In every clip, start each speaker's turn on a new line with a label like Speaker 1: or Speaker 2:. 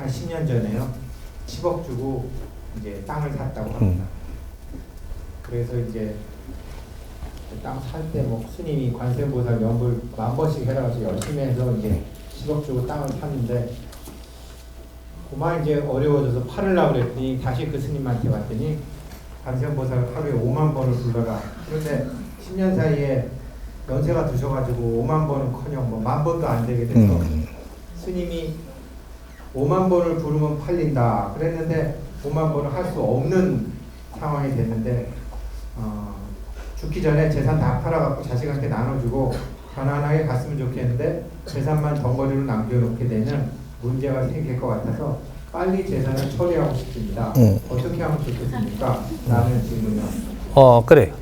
Speaker 1: 한 10년 전에요. 10억 주고 이제 땅을 샀다고 합니다. 그래서 이제 땅 살 때 뭐 스님이 관세음보살 명불 10,000번씩 해라서 열심히 해서 이제 10억 주고 땅을 샀는데 그만 이제 어려워져서 팔으려고 그랬더니 다시 그 스님한테 왔더니 관세음보살 하루에 5만 번을 불러라. 그런데 10년 사이에 연세가 드셔가지고 5만 번은커녕 뭐 10,000번도 안 되게 돼서 스님이 5만 번을 부르면 팔린다 그랬는데 5만 번을 할 수 없는 상황이 됐는데 죽기 전에 재산 다 팔아갖고 자식한테 나눠주고 편안하게 갔으면 좋겠는데 재산만 덩어리로 남겨놓게 되면 문제가 생길 것 같아서 빨리 재산을 처리하고 싶습니다. 어떻게 하면 좋겠습니까? 라는 질문이요.
Speaker 2: 그래요.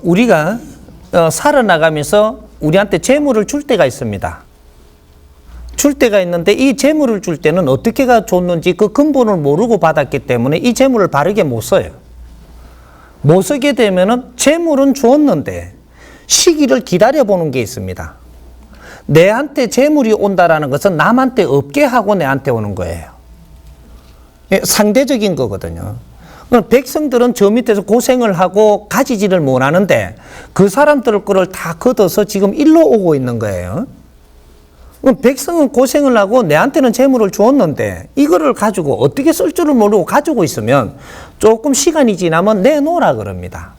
Speaker 2: 우리가 살아나가면서 우리한테 재물을 줄 때가 있습니다. 줄 때가 있는데 이 재물을 줄 때는 어떻게가 줬는지 그 근본을 모르고 받았기 때문에 이 재물을 바르게 못 써요. 못 쓰게 되면은 재물은 주었는데 시기를 기다려보는 게 있습니다. 내한테 재물이 온다라는 것은 남한테 없게 하고 내한테 오는 거예요. 상대적인 거거든요. 백성들은 저 밑에서 고생을 하고 가지지를 못하는데 그 사람들 거를 다 걷어서 지금 일로 오고 있는 거예요. 백성은 고생을 하고 내한테는 재물을 주었는데 이거를 가지고 어떻게 쓸 줄을 모르고 가지고 있으면 조금 시간이 지나면 내놓으라 그럽니다.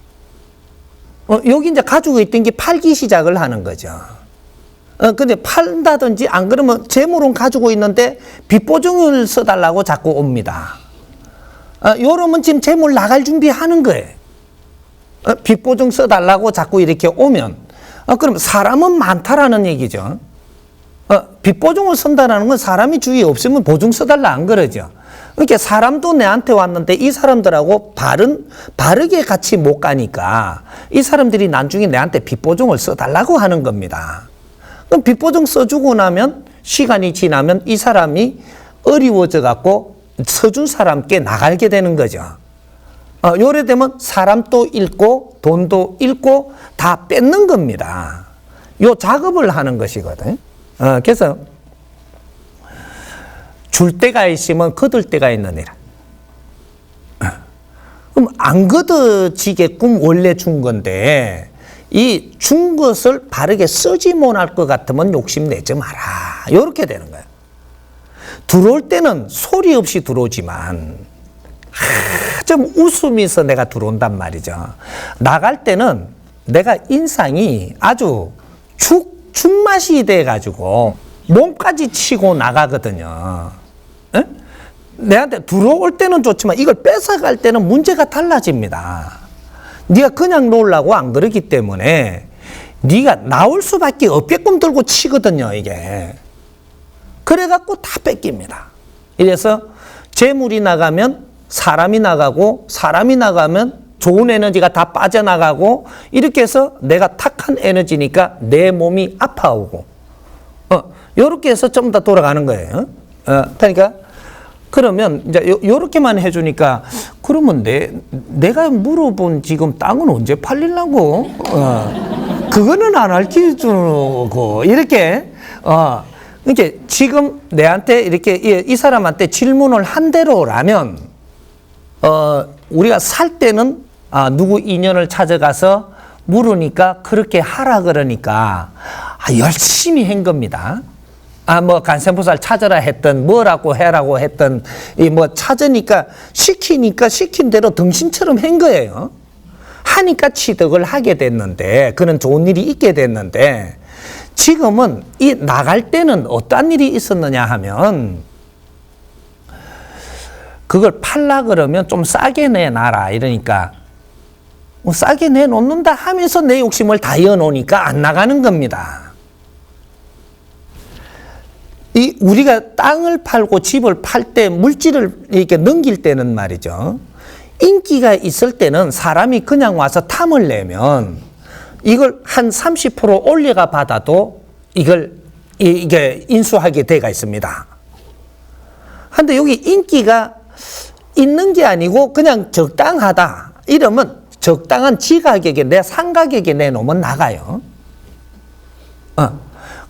Speaker 2: 여기 이제 가지고 있던 게 팔기 시작을 하는 거죠. 근데 판다든지 안 그러면 재물은 가지고 있는데 빚보증을 써달라고 자꾸 옵니다. 요러면 지금 재물 나갈 준비하는 거예요. 빚보증 써달라고 자꾸 이렇게 오면 그럼 사람은 많다라는 얘기죠. 빚보증을 쓴다는 건 사람이 주위에 없으면 보증 써달라 안 그러죠. 그러니까 사람도 내한테 왔는데 이 사람들하고 바르게 같이 못 가니까 이 사람들이 나중에 내한테 빚보증을 써달라고 하는 겁니다. 그럼 빚보증 써주고 나면 시간이 지나면 이 사람이 어려워져 갖고 서준 사람께 나가게 되는 거죠. 요래 되면 사람도 잃고 돈도 잃고 다 뺏는 겁니다. 요 작업을 하는 것이거든. 그래서 줄 때가 있으면 거둘 때가 있느니라. 그럼 안 거둬지게끔 원래 준 건데 이 준 것을 바르게 쓰지 못할 것 같으면 욕심내지 마라. 이렇게 되는 거예요. 들어올 때는 소리 없이 들어오지만 좀 웃으면서 내가 들어온단 말이죠. 나갈 때는 내가 인상이 아주 죽맛이 돼가지고 몸까지 치고 나가거든요. 에? 내한테 들어올 때는 좋지만 이걸 뺏어갈 때는 문제가 달라집니다. 네가 그냥 놓으려고 안 그러기 때문에 네가 나올 수밖에 없게끔 들고 치거든요. 이게. 그래갖고 다 뺏깁니다. 이래서 재물이 나가면 사람이 나가고 사람이 나가면 좋은 에너지가 다 빠져나가고 이렇게 해서 내가 탁한 에너지니까 내 몸이 아파오고 요렇게 해서 좀 더 돌아가는 거예요. 그러니까 그러면 이제 요렇게만 해주니까 그러면 내가 물어본 지금 땅은 언제 팔리려고? 그거는 안 알려주고 이렇게 이렇게 지금 내한테 이렇게 이 사람한테 질문을 한 대로라면 우리가 살 때는 누구 인연을 찾아가서 물으니까 그렇게 하라 그러니까 열심히 한 겁니다. 뭐 관세음보살 찾아라 했던 뭐라고 해라고 했던 이 뭐 찾으니까 시키니까 시킨 대로 등신처럼 한 거예요. 하니까 취득을 하게 됐는데 그런 좋은 일이 있게 됐는데 지금은 이 나갈 때는 어떠한 일이 있었느냐 하면 그걸 팔라 그러면 좀 싸게 내놔라 이러니까 뭐 싸게 내놓는다 하면서 내 욕심을 다 이어놓으니까 안 나가는 겁니다. 이 우리가 땅을 팔고 집을 팔 때 물질을 이렇게 넘길 때는 말이죠. 인기가 있을 때는 사람이 그냥 와서 탐을 내면 이걸 한 30% 올려가 받아도 이게 인수하게 돼가 있습니다. 근데 여기 인기가 있는 게 아니고 그냥 적당하다 이러면 적당한 지가격에 내 상가격에 내놓으면 나가요.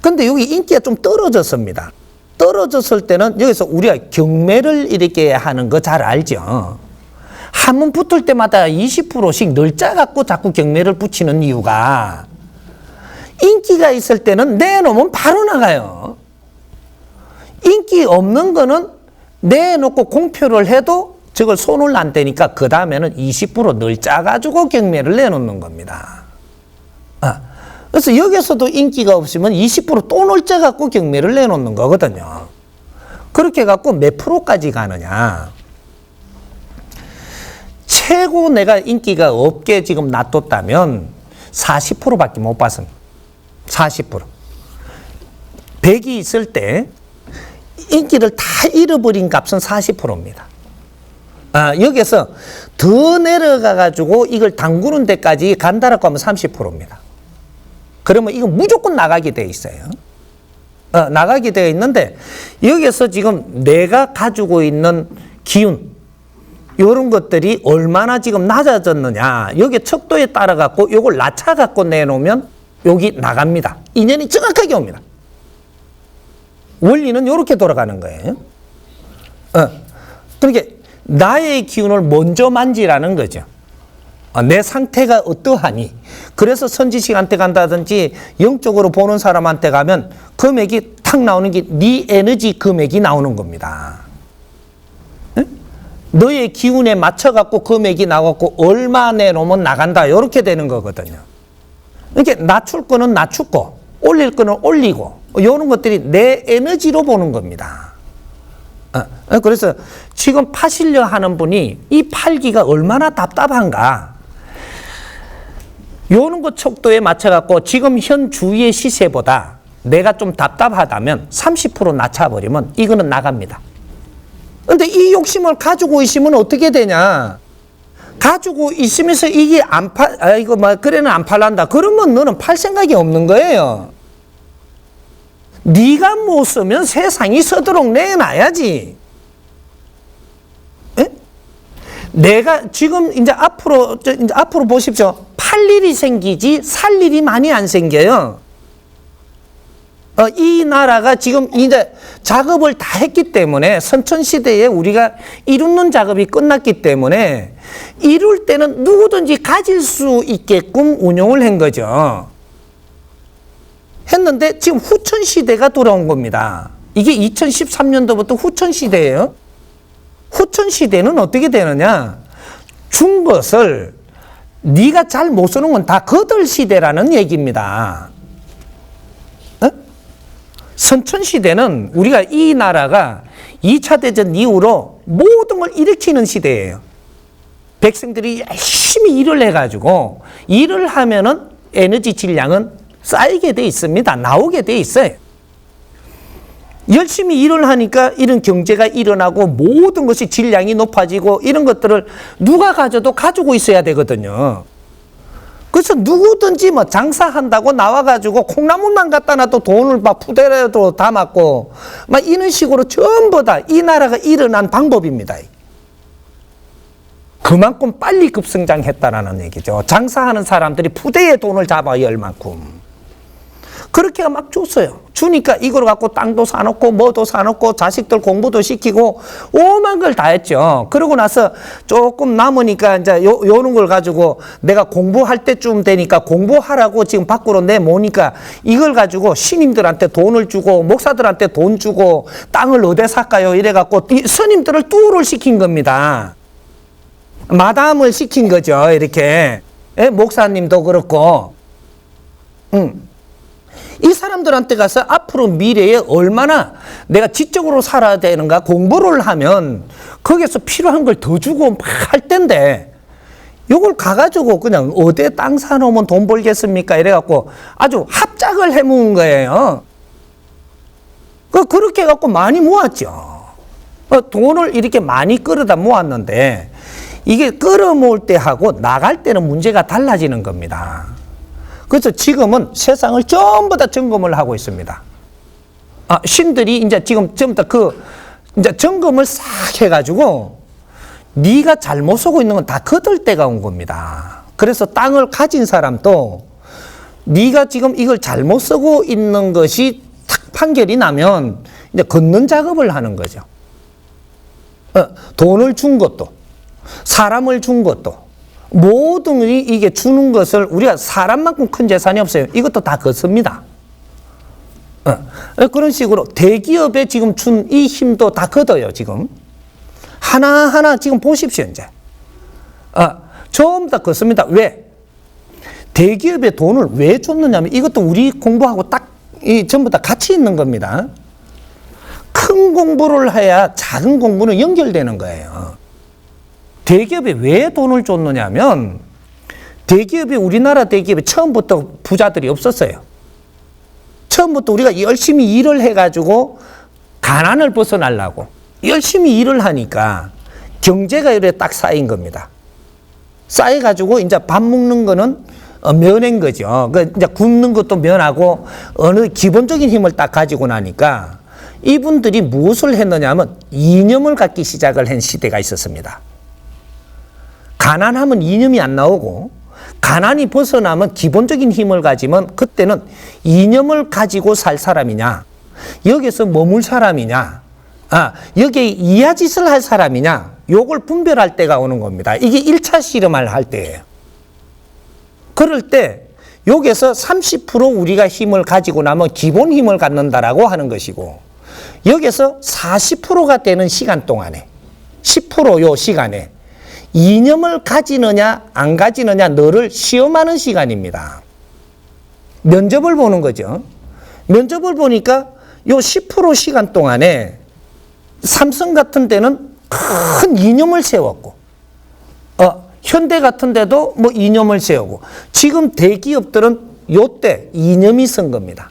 Speaker 2: 근데 여기 인기가 좀 떨어졌습니다. 떨어졌을 때는 여기서 우리가 경매를 이렇게 하는 거 잘 알죠. 한 번 붙을 때마다 20%씩 늘짜 갖고 자꾸 경매를 붙이는 이유가 인기가 있을 때는 내놓으면 바로 나가요. 인기 없는 거는 내놓고 공표를 해도 저걸 손을 안 대니까 그 다음에는 20% 늘짜 가지고 경매를 내놓는 겁니다. 그래서 여기서도 인기가 없으면 20%또 늘짜 갖고 경매를 내놓는 거거든요. 그렇게 갖고 몇 프로까지 가느냐. 최고 내가 인기가 없게 지금 놔뒀다면 40%밖에 못 봤습니다. 40%. 100이 있을 때 인기를 다 잃어버린 값은 40%입니다. 여기서 더 내려가 가지고 이걸 담그는 데까지 간다라고 하면 30%입니다. 그러면 이거 무조건 나가게 돼 있어요. 나가게 되어 있는데 여기서 지금 내가 가지고 있는 기운 이런 것들이 얼마나 지금 낮아졌느냐. 여기 척도에 따라 갖고 요걸 낮춰 갖고 내놓으면 여기 나갑니다. 인연이 정확하게 옵니다. 원리는 이렇게 돌아가는 거예요. 그러니까 나의 기운을 먼저 만지라는 거죠. 내 상태가 어떠하니? 그래서 선지식한테 간다든지 영적으로 보는 사람한테 가면 금액이 탁 나오는 게 네 에너지 금액이 나오는 겁니다. 너의 기운에 맞춰갖고 금액이 나왔고 얼마 내놓으면 나간다. 이렇게 되는 거거든요. 그러니까 낮출 거는 낮추고 올릴 거는 올리고 이런 것들이 내 에너지로 보는 겁니다. 그래서 지금 파시려 하는 분이 이 팔기가 얼마나 답답한가. 요런 것 척도에 맞춰갖고 지금 현 주위의 시세보다 내가 좀 답답하다면 30% 낮춰버리면 이거는 나갑니다. 근데 이 욕심을 가지고 있으면 어떻게 되냐? 가지고 있으면서 이게 그래는 안 팔란다. 그러면 너는 팔 생각이 없는 거예요. 네가 못 쓰면 세상이 서도록 내놔야지. 에? 내가 지금 이제 앞으로 보십시오. 팔 일이 생기지 살 일이 많이 안 생겨요. 이 나라가 지금 이제 작업을 다 했기 때문에 선천시대에 우리가 이루는 작업이 끝났기 때문에 이룰 때는 누구든지 가질 수 있게끔 운용을 한 거죠. 했는데 지금 후천시대가 돌아온 겁니다. 이게 2013년도부터 후천시대예요. 후천시대는 어떻게 되느냐. 준 것을 네가 잘 못 쓰는 건 다 거들 시대라는 얘기입니다. 선천시대는 우리가 이 나라가 2차 대전 이후로 모든 걸 일으키는 시대예요. 백성들이 열심히 일을 해가지고 일을 하면은 에너지 질량은 쌓이게 돼 있습니다. 나오게 돼 있어요. 열심히 일을 하니까 이런 경제가 일어나고 모든 것이 질량이 높아지고 이런 것들을 누가 가져도 가지고 있어야 되거든요. 그래서 누구든지 뭐 장사한다고 나와가지고 콩나물만 갖다 놔도 돈을 막 푸대로 담았고 막 이런 식으로 전부 다 이 나라가 일어난 방법입니다. 그만큼 빨리 급성장했다라는 얘기죠. 장사하는 사람들이 푸대에 돈을 잡아야 할 만큼. 그렇게 막 줬어요. 주니까 이걸 갖고 땅도 사놓고 뭐도 사놓고 자식들 공부도 시키고 오만 걸 다 했죠. 그러고 나서 조금 남으니까 이제 요런 걸 가지고 내가 공부할 때쯤 되니까 공부하라고 지금 밖으로 내모으니까 이걸 가지고 신임들한테 돈을 주고 목사들한테 돈 주고 땅을 어디 살까요? 이래갖고 스님들을 뚜를 시킨 겁니다. 마담을 시킨 거죠. 이렇게. 목사님도 그렇고. 이 사람들한테 가서 앞으로 미래에 얼마나 내가 지적으로 살아야 되는가 공부를 하면 거기서 필요한 걸 더 주고 막 할 텐데 이걸 가가지고 그냥 어디에 땅 사놓으면 돈 벌겠습니까? 이래갖고 아주 합작을 해먹은 거예요. 그렇게 해갖고 많이 모았죠. 돈을 이렇게 많이 끌어다 모았는데 이게 끌어모을 때 하고 나갈 때는 문제가 달라지는 겁니다. 그래서 지금은 세상을 전부 다 점검을 하고 있습니다. 신들이 이제 지금 전부 다 이제 점검을 싹 해가지고 네가 잘못 쓰고 있는 건 다 거들 때가 온 겁니다. 그래서 땅을 가진 사람도 네가 지금 이걸 잘못 쓰고 있는 것이 탁 판결이 나면 이제 걷는 작업을 하는 거죠. 돈을 준 것도, 사람을 준 것도, 모든 이게 주는 것을 우리가 사람만큼 큰 재산이 없어요. 이것도 다 걷습니다. 그런 식으로 대기업에 지금 준 이 힘도 다 걷어요, 지금. 하나하나 지금 보십시오, 이제. 전부 다 걷습니다. 왜? 대기업에 돈을 왜 줬느냐면 이것도 우리 공부하고 전부 다 같이 있는 겁니다. 큰 공부를 해야 작은 공부는 연결되는 거예요. 대기업에 왜 돈을 줬느냐면 우리나라 대기업에 처음부터 부자들이 없었어요. 처음부터 우리가 열심히 일을 해가지고 가난을 벗어나려고 열심히 일을 하니까 경제가 이렇게 딱 쌓인 겁니다. 쌓여가지고 이제 밥 먹는 거는 면한 거죠. 이제 굶는 것도 면하고 어느 기본적인 힘을 딱 가지고 나니까 이분들이 무엇을 했느냐 하면 이념을 갖기 시작을 한 시대가 있었습니다. 가난하면 이념이 안 나오고 가난이 벗어나면 기본적인 힘을 가지면 그때는 이념을 가지고 살 사람이냐, 여기서 머물 사람이냐, 여기에 이하짓을 할 사람이냐, 요걸 분별할 때가 오는 겁니다. 이게 1차 실험을 할 때예요. 그럴 때 여기서 30% 우리가 힘을 가지고 나면 기본 힘을 갖는다라고 하는 것이고, 여기서 40%가 되는 시간 동안에 10% 요 시간에 이념을 가지느냐 안 가지느냐 너를 시험하는 시간입니다. 면접을 보는 거죠. 면접을 보니까 요 10% 시간 동안에 삼성 같은 데는 큰 이념을 세웠고, 현대 같은 데도 뭐 이념을 세우고, 지금 대기업들은 요때 이념이 쓴 겁니다.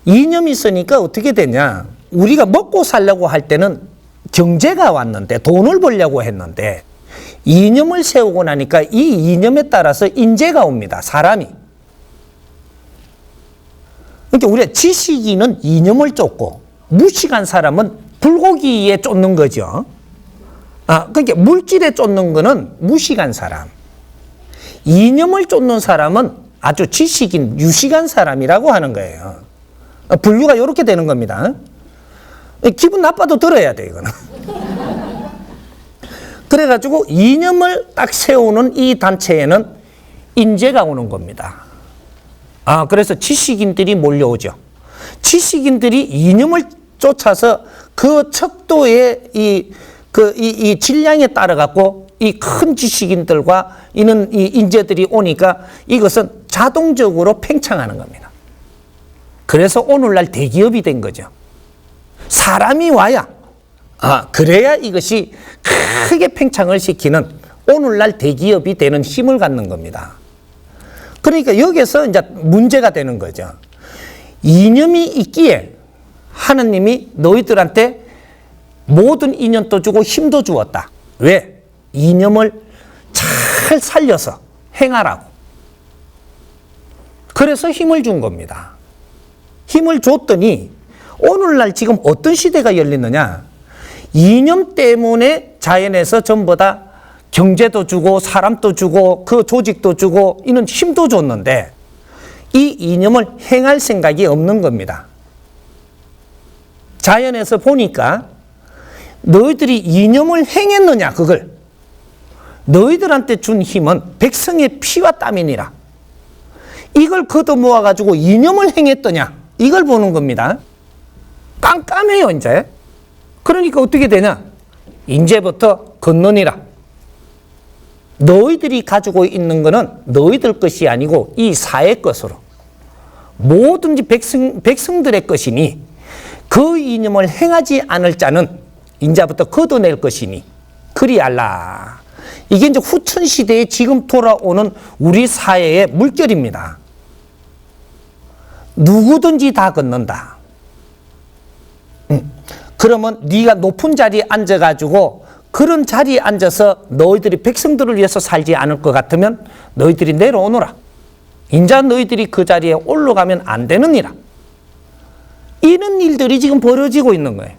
Speaker 2: 이념이 있으니까 어떻게 되냐, 우리가 먹고 살려고 할 때는 경제가 왔는데 돈을 벌려고 했는데 이념을 세우고 나니까 이 이념에 따라서 인재가 옵니다. 사람이. 그러니까 우리가 지식인은 이념을 쫓고 무식한 사람은 불고기에 쫓는 거죠. 그러니까 물질에 쫓는 거는 무식한 사람. 이념을 쫓는 사람은 아주 지식인, 유식한 사람이라고 하는 거예요. 분류가 이렇게 되는 겁니다. 기분 나빠도 들어야 돼, 이거는. 그래가지고 이념을 딱 세우는 이 단체에는 인재가 오는 겁니다. 그래서 지식인들이 몰려오죠. 지식인들이 이념을 쫓아서 그 척도의 이 질량에 따라갖고 이 큰 지식인들과 이는 이 인재들이 오니까 이것은 자동적으로 팽창하는 겁니다. 그래서 오늘날 대기업이 된 거죠. 사람이 와야, 그래야 이것이 크게 팽창을 시키는 오늘날 대기업이 되는 힘을 갖는 겁니다. 그러니까 여기서 이제 문제가 되는 거죠. 이념이 있기에 하느님이 너희들한테 모든 인연도 주고 힘도 주었다. 왜? 이념을 잘 살려서 행하라고. 그래서 힘을 준 겁니다. 힘을 줬더니 오늘날 지금 어떤 시대가 열리느냐, 이념 때문에 자연에서 전부 다 경제도 주고 사람도 주고 그 조직도 주고 이는 힘도 줬는데 이 이념을 행할 생각이 없는 겁니다. 자연에서 보니까 너희들이 이념을 행했느냐, 그걸 너희들한테 준 힘은 백성의 피와 땀이니라. 이걸 걷어 모아가지고 이념을 행했더냐, 이걸 보는 겁니다. 깜깜해요, 이제. 그러니까 어떻게 되냐? 이제부터 걷느니라. 너희들이 가지고 있는 것은 너희들 것이 아니고 이 사회 것으로 뭐든지 백성들의 것이니 그 이념을 행하지 않을 자는 이제부터 걷어낼 것이니 그리알라. 이게 이제 후천 시대에 지금 돌아오는 우리 사회의 물결입니다. 누구든지 다 걷는다. 그러면 네가 높은 자리에 앉아가지고 그런 자리에 앉아서 너희들이 백성들을 위해서 살지 않을 것 같으면 너희들이 내려오너라. 인자 너희들이 그 자리에 올라가면 안 되느니라. 이런 일들이 지금 벌어지고 있는 거예요.